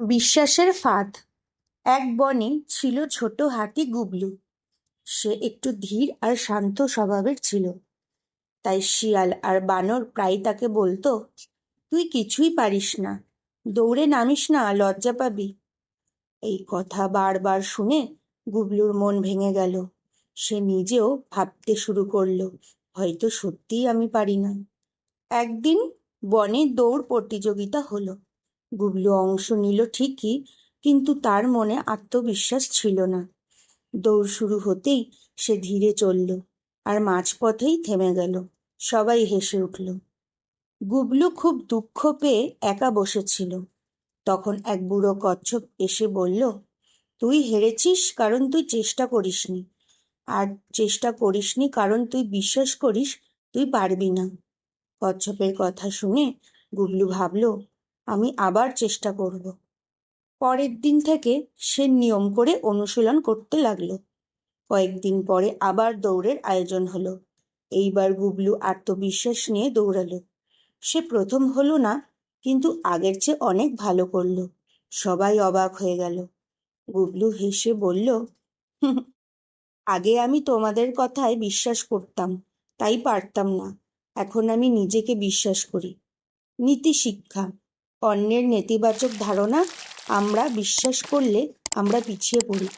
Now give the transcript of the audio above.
বিশ্বাসের ফাঁদ। এক বনে ছিল ছোট হাতি গুবলু। সে একটু ধীর আর শান্ত স্বভাবের ছিল। তাই শিয়াল আর বানর প্রায় তাকে বলতো, তুই কিছুই পারিস না, দৌড়ে নামিস না, লজ্জা পাবি। এই কথা বারবার শুনে গুবলুর মন ভেঙে গেল। সে নিজেও ভাবতে শুরু করলো, হয়তো সত্যিই আমি পারি না। একদিন বনে দৌড় প্রতিযোগিতা হলো। গুবলু অংশ নিল ঠিকই, কিন্তু তার মনে আত্মবিশ্বাস ছিল না। দৌড় শুরু হতেই সে ধীরে চলল, আর মাঝপথেই থেমে গেল। সবাই হেসে উঠল। গুবলু খুব দুঃখ পেয়ে একা বসেছিল। তখন এক বুড়ো কচ্ছপ এসে বলল, তুই হেরেছিস কারণ তুই চেষ্টা করিসনি, আর চেষ্টা করিসনি কারণ তুই বিশ্বাস করিস তুই পারবি না। কচ্ছপের কথা শুনে গুবলু ভাবল, আমি আবার চেষ্টা করব। পরের দিন থেকে সে নিয়ম করে অনুশীলন করতে লাগলো। কয়েকদিন পরে আবার দৌড়ের আয়োজন হলো। এইবার গুবলু আত্মবিশ্বাস নিয়ে দৌড়ালো। সে প্রথম হলো না, কিন্তু আগের চেয়ে অনেক ভালো করলো। সবাই অবাক হয়ে গেল। গুবলু হেসে বলল, "হুম, আগে আমি তোমাদের কথায় বিশ্বাস করতাম, তাই পারতাম না। এখন আমি নিজেকে বিশ্বাস করি।" নীতি শিক্ষা: অন্যের নেতিবাচক ধারণা আমরা বিশ্বাস করলে আমরা পিছিয়ে পড়ি।